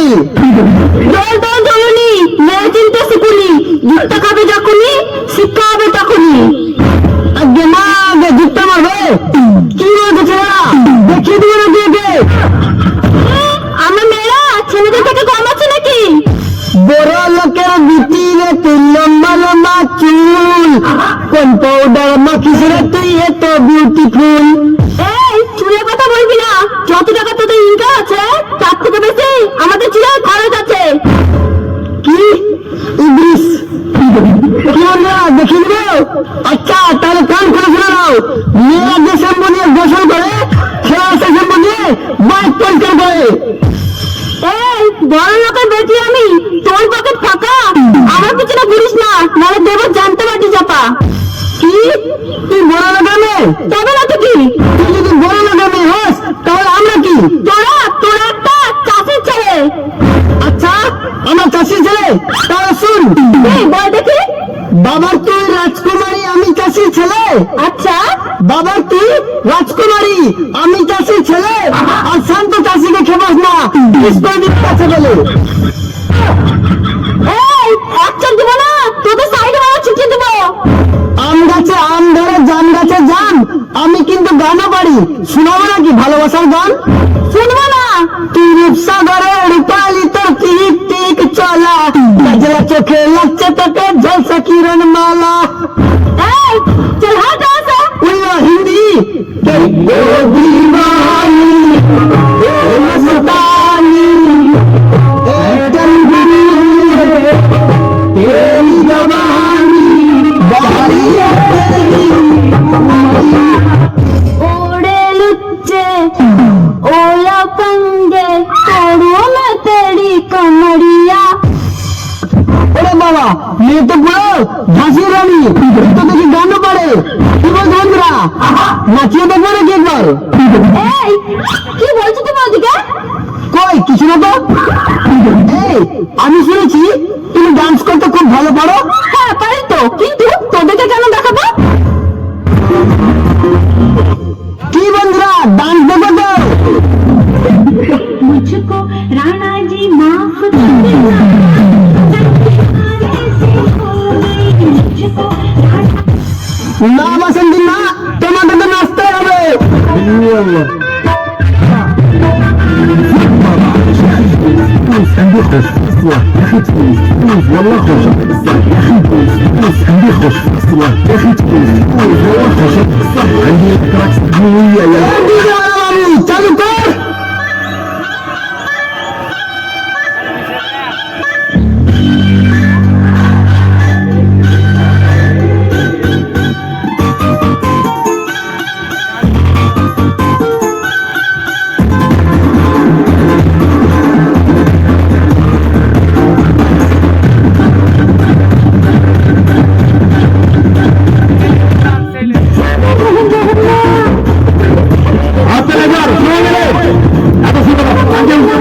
আমি দল দল দলনি মেয়ে চিনতে শিখুনি, জুতা খাবে যখনই শিক্ষা হবে তখনই। আগে মা আগে জুতা মারবে। কি বলছো ছেলেরা, দেখিয়ে দিবে না দিয়ে আমরা মেয়েরা ছেলেদের থেকে কম আছে নাকি? বড় লোকের বিটিরে তুই লম্বা লম্বা চুল, কোন পাউডার মাখিস রে তুই এত বিউটিফুল। এই চুলের কথা বলবি না, যত টাকা তোদের ইনকাম আছে তার থেকে বেশি আমাদের চুলের খরচ আছে। কি ইংলিশ কি বলবো দেখিয়ে দিবে? আচ্ছা তাহলে কান করে শুনে নাও, মেয়েরা যে শ্যাম্পু দিয়ে গোসল করে ছেলেরা সে শ্যাম্পু দিয়ে বাইক পরিষ্কার করে। এই বড় লোকের বেটি আমি, তোর পকেট ফাঁকা, আমার পিছনে ঘুরিস না, নাহলে দেবো জানতে পারছি চাপা। কি তুই বড় লোকের মেয়ে? তবে না তো কি? তুই যদি বড় লোকের মেয়ে হস তাহলে আমরা কি? তোরা তোরা একটা চাষের ছেলে। আচ্ছা আমার চাষি ছেলে, তাহলে শুন এই বল দেখি। বাবার তুই রাজকুমারী আমি চাষির ছেলে। আচ্ছা বাবার তুই রাজকুমারী আমি চাষির ছেলে, আর শান্ত চাষিকে খেপাস না, কাছে বলে। এই এক চোখ দিব না, তোদের সাইডে মারা ছুটিয়ে দেবো। আম গাছে আম ধরে জাম গাছে জাম, আমি কিন্তু গানও পারি, শোনাবো নাকি ভালোবাসার গান? শুনবো না। তুই রূপসাগরে রূপালি তোর টিক টিক চলা, গাজলা চোখে লাগছে তোকে ঝলসা কিরণ মালা। এই চল হাট আসে। ওই হিন্দি दीवानी मस्तानी तेरी जवानी ओड़े लुच्चे ओला पंगे तोड़ो मैं तेरी कमरिया। ওরে বাবা মেয়ে তো পুরো ঝাঁসির রানী, তো দেখি গানও পারে। কি বলছো বন্ধুরা, নাচিয়ে দেখবো নাকি একবার? এই কি বলছো তুমি ওদিকে? কই কিছু না তো। এই আমি শুনেছি তুমি ডান্স করতে খুব ভালো পারো। হ্যাঁ পারি তো, কিন্তু তোদেরকে কেন দেখাবো? কি বন্ধুরা ডান্স দেখো তো। मुझको राणा जी माफ कर देना, না বাসন্তী না, তোমাকে তো নাচতে হবে। চালু কর। Thank you.